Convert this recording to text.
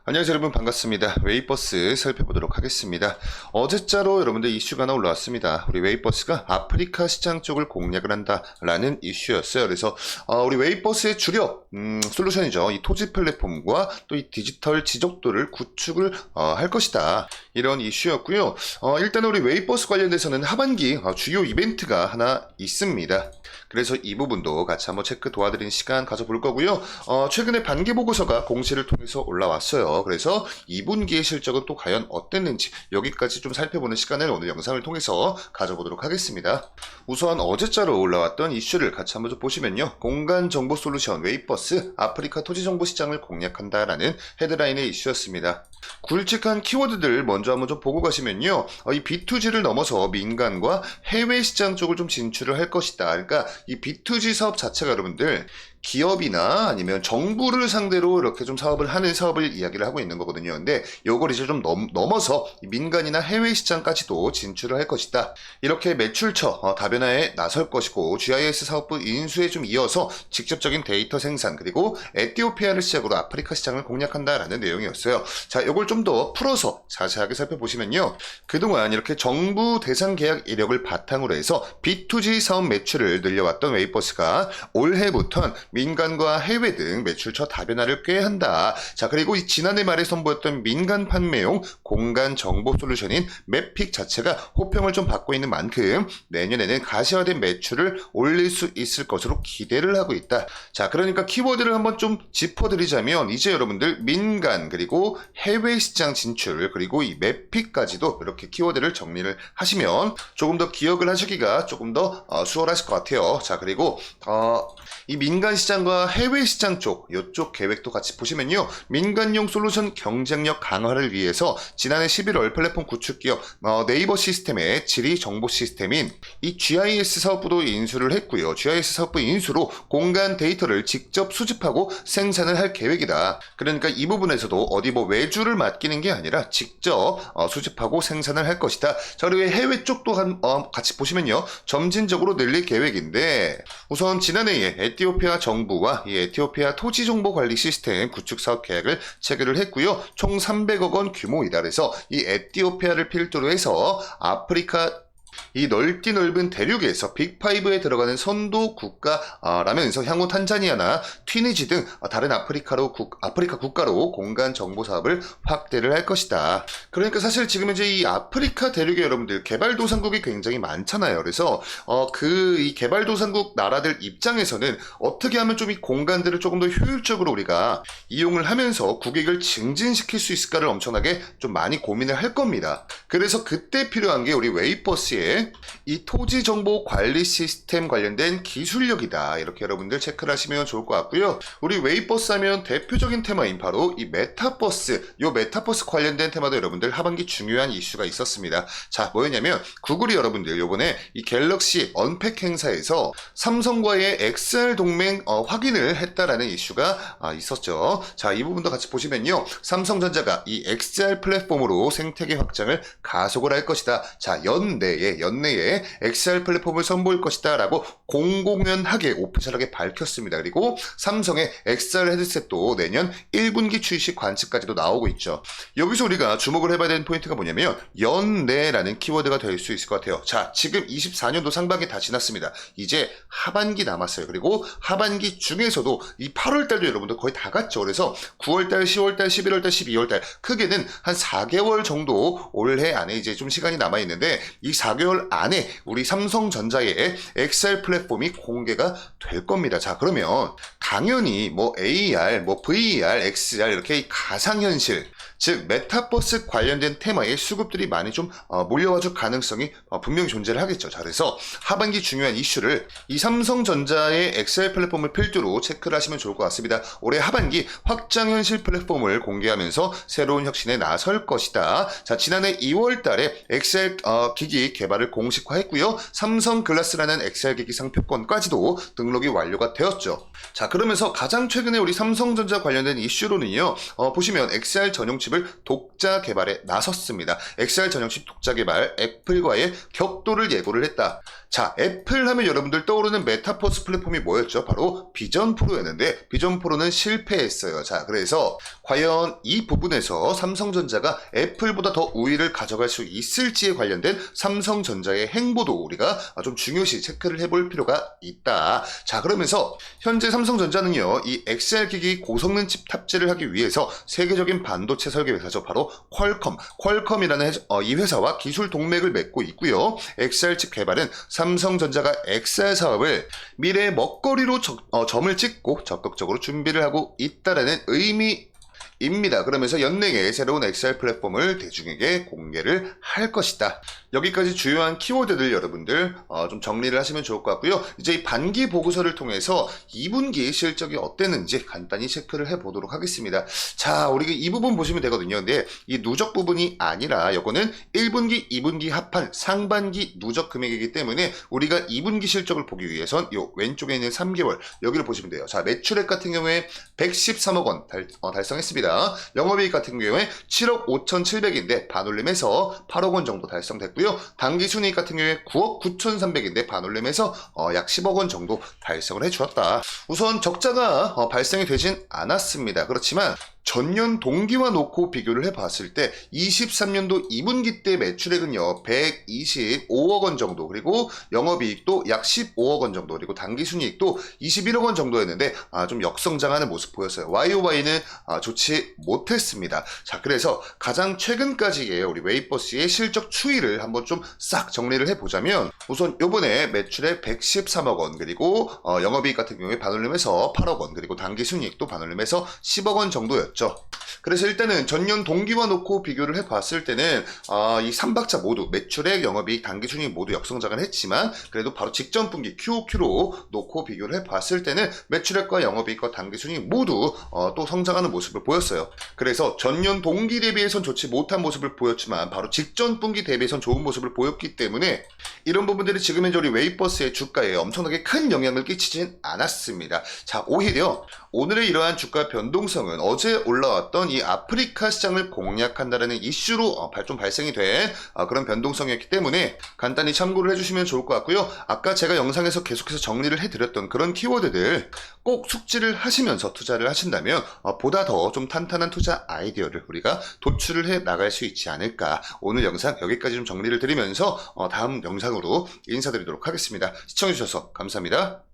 안녕하세요 여러분, 반갑습니다. 웨이버스 살펴보도록 하겠습니다. 어제자로 여러분들 이슈가 하나 올라왔습니다. 우리 웨이버스가 아프리카 시장 쪽을 공략을 한다라는 이슈였어요. 그래서 우리 웨이버스의 주력 솔루션이죠. 이 토지 플랫폼과 또 이 디지털 지적도를 구축을 할 것이다, 이런 이슈였고요. 일단 우리 웨이버스 관련돼서는 하반기 주요 이벤트가 하나 있습니다. 그래서 이 부분도 같이 한번 체크 도와드리는 시간 가져볼 거고요. 최근에 반기 보고서가 공시를 통해서 올라왔어요. 그래서 2분기의 실적은 또 과연 어땠는지 여기까지 좀 살펴보는 시간을 오늘 영상을 통해서 가져보도록 하겠습니다. 우선 어제자로 올라왔던 이슈를 같이 한번 좀 보시면요. 공간정보 솔루션 웨이버스 아프리카 토지정보 시장을 공략한다라는 헤드라인의 이슈였습니다. 굵직한 키워드들 먼저 한번 좀 보고 가시면요. 이 B2G를 넘어서 민간과 해외 시장 쪽을 좀 진출을 할 것이다. 그러니까 이 B2G 사업 자체가 여러분들 기업이나 아니면 정부를 상대로 이렇게 좀 사업을 하는 사업을 이야기를 하고 있는 거거든요. 근데 요걸 이제 좀 넘어서 민간이나 해외 시장까지도 진출을 할 것이다. 이렇게 매출처 다변화에 나설 것이고, GIS 사업부 인수에 좀 이어서 직접적인 데이터 생산, 그리고 에티오피아를 시작으로 아프리카 시장을 공략한다라는 내용이었어요. 자, 요걸 좀 더 풀어서 자세하게 살펴보시면요. 그동안 이렇게 정부 대상 계약 이력을 바탕으로 해서 B2G 사업 매출을 늘려왔던 웨이버스가 올해부터는 민간과 해외 등 매출처 다변화를 꾀한다. 자, 그리고 이 지난해 말에 선보였던 민간 판매용 공간 정보 솔루션인 맵픽 자체가 호평을 좀 받고 있는 만큼 내년에는 가시화된 매출을 올릴 수 있을 것으로 기대를 하고 있다. 자, 그러니까 키워드를 한번 좀 짚어드리자면, 이제 여러분들 민간 그리고 해외 시장 진출 그리고 이 맵픽까지도 이렇게 키워드를 정리를 하시면 조금 더 기억을 하시기가 조금 더 수월하실 것 같아요. 자, 그리고 이 민간 시장과 해외 시장 쪽, 이쪽 계획도 같이 보시면요. 민간용 솔루션 경쟁력 강화를 위해서 지난해 11월 플랫폼 구축 기업 네이버 시스템의 지리 정보 시스템인 이 GIS 사업부도 인수를 했고요. GIS 사업부 인수로 공간 데이터를 직접 수집하고 생산을 할 계획이다. 그러니까 이 부분에서도 어디 뭐 외주를 맡기는 게 아니라 직접 수집하고 생산을 할 것이다. 자, 그리고 해외 쪽도 같이 보시면요. 점진적으로 늘릴 계획인데, 우선 지난해에 에티오피아 정부와 이 에티오피아 토지정보관리 시스템 구축 사업 계약을 체결을 했고요. 총 300억 원 규모이다. 그래서 이 에티오피아를 필두로 해서 아프리카 이 넓은 대륙에서 빅5에 들어가는 선도 국가라면서 향후 탄자니아나 튀니지 등 다른 아프리카 국가로 공간 정보 사업을 확대를 할 것이다. 그러니까 사실 지금 이제 이 아프리카 대륙에 여러분들 개발도상국이 굉장히 많잖아요. 그래서 이 개발도상국 나라들 입장에서는 어떻게 하면 좀 이 공간들을 조금 더 효율적으로 우리가 이용을 하면서 국익을 증진시킬 수 있을까를 엄청나게 좀 많이 고민을 할 겁니다. 그래서 그때 필요한 게 우리 웨이버스의 이 토지 정보 관리 시스템 관련된 기술력이다. 이렇게 여러분들 체크를 하시면 좋을 것 같고요. 우리 웨이버스 하면 대표적인 테마인 바로 이 메타버스, 요 메타버스 관련된 테마도 여러분들 하반기 중요한 이슈가 있었습니다. 자, 뭐였냐면 구글이 여러분들 요번에 이 갤럭시 언팩 행사에서 삼성과의 XR 동맹 확인을 했다라는 이슈가 있었죠. 자, 이 부분도 같이 보시면요. 삼성전자가 이 XR 플랫폼으로 생태계 확장을 가속을 할 것이다. 자, 연내에 XR 플랫폼을 선보일 것이다 라고 공공연하게 오피셜하게 밝혔습니다. 그리고 삼성의 XR 헤드셋도 내년 1분기 출시 관측까지도 나오고 있죠. 여기서 우리가 주목을 해봐야 되는 포인트가 뭐냐면 연내라는 키워드가 될 수 있을 것 같아요. 자, 지금 24년도 상반기 다 지났습니다. 이제 하반기 남았어요. 그리고 하반기 중에서도 이 8월달도 여러분들 거의 다 갔죠. 그래서 9월달, 10월달, 11월달, 12월달 크게는 한 4개월 정도 올해 안에 이제 좀 시간이 남아있는데, 이 4개월 안에 우리 삼성전자의 XR 플랫폼이 공개가 될 겁니다. 자, 그러면 당연히 뭐 AR, 뭐 VR, XR 이렇게 가상현실, 즉 메타버스 관련된 테마의 수급들이 많이 좀 몰려와줄 가능성이 분명히 존재를 하겠죠. 자, 그래서 하반기 중요한 이슈를 이 삼성전자의 XR 플랫폼을 필두로 체크를 하시면 좋을 것 같습니다. 올해 하반기 확장현실 플랫폼을 공개하면서 새로운 혁신에 나설 것이다. 자, 지난해 2월 달에 XR 기기 개발을 공식화했고요. 삼성 글라스라는 XR 기기 상표권까지도 등록이 완료가 되었죠. 자, 그러면서 가장 최근에 우리 삼성전자 관련된 이슈로는요. 보시면 XR 전용 칩을 독자 개발에 나섰습니다. XR 전용 칩 독자 개발, 애플과의 격돌을 예고를 했다. 자, 애플 하면 여러분들 떠오르는 메타버스 플랫폼이 뭐였죠? 바로 비전 프로였는데 비전 프로는 실패했어요. 자, 그래서 과연 이 부분에서 삼성전자가 애플보다 더 우위를 가져갈 수 있을지에 관련된 삼성전자의 행보도 우리가 좀 중요시 체크를 해볼 필요가 있다. 자, 그러면서 현재 삼성전자는요, 이 XR 기기 고성능 칩 탑재를 하기 위해서 세계적인 반도체 설계 회사죠. 바로 퀄컴이라는 이 회사와 기술 동맹을 맺고 있고요. XR 칩 개발은 삼성전자가 XR 사업을 미래의 먹거리로 점을 찍고 적극적으로 준비를 하고 있다라는 의미입니다. 그러면서 연내에 새로운 XR 플랫폼을 대중에게 공개를 할 것이다. 여기까지 주요한 키워드들 여러분들 좀 정리를 하시면 좋을 것 같고요. 이제 이 반기 보고서를 통해서 2분기 실적이 어땠는지 간단히 체크를 해보도록 하겠습니다. 자, 우리 이 부분 보시면 되거든요. 근데 이 누적 부분이 아니라 이거는 1분기, 2분기 합한 상반기 누적 금액이기 때문에 우리가 2분기 실적을 보기 위해선 이 왼쪽에 있는 3개월 여기를 보시면 돼요. 자, 매출액 같은 경우에 113억 원 달성했습니다. 영업이익 같은 경우에 7억 5,700인데 반올림해서 8억 원 정도 달성됐고요. 당기순이익 같은 경우에 9억 9,300인데 반올림해서 약 10억 원 정도 달성을 해주었다. 우선 적자가 발생이 되진 않았습니다. 그렇지만 전년 동기와 놓고 비교를 해봤을 때 23년도 2분기 때 매출액은요 125억 원 정도, 그리고 영업이익도 약 15억 원 정도, 그리고 당기순이익도 21억 원 정도였는데 좀 역성장하는 모습 보였어요. YOY는 좋지 못했습니다. 자, 그래서 가장 최근까지의 우리 웨이버스의 실적 추이를 한번 좀 싹 정리를 해보자면, 우선 요번에 매출액 113억 원, 그리고 영업이익 같은 경우에 반올림해서 8억 원, 그리고 당기순이익도 반올림해서 10억 원 정도였죠. 그래서 일단은 전년 동기와 놓고 비교를 해봤을 때는 이 3박자 모두 매출액, 영업이익, 당기순이익 모두 역성장을 했지만 그래도 바로 직전 분기 QOQ로 놓고 비교를 해봤을 때는 매출액과 영업이익과 당기순이익 모두 또 성장하는 모습을 보였어요. 그래서 전년 동기 대비해선 좋지 못한 모습을 보였지만 바로 직전 분기 대비해선 좋은 모습을 보였기 때문에 이런 부분들이 지금 현재 우리 웨이버스의 주가에 엄청나게 큰 영향을 끼치진 않았습니다. 자, 오히려 오늘의 이러한 주가 변동성은 어제 올라왔던 이 아프리카 시장을 공략한다는 이슈로 좀 발생이 된 그런 변동성이었기 때문에 간단히 참고를 해주시면 좋을 것 같고요. 아까 제가 영상에서 계속해서 정리를 해드렸던 그런 키워드들 꼭 숙지를 하시면서 투자를 하신다면 보다 더 좀 탄탄한 투자 아이디어를 우리가 도출을 해 나갈 수 있지 않을까. 오늘 영상 여기까지 좀 정리를 드리면서 다음 영상으로 인사드리도록 하겠습니다. 시청해주셔서 감사합니다.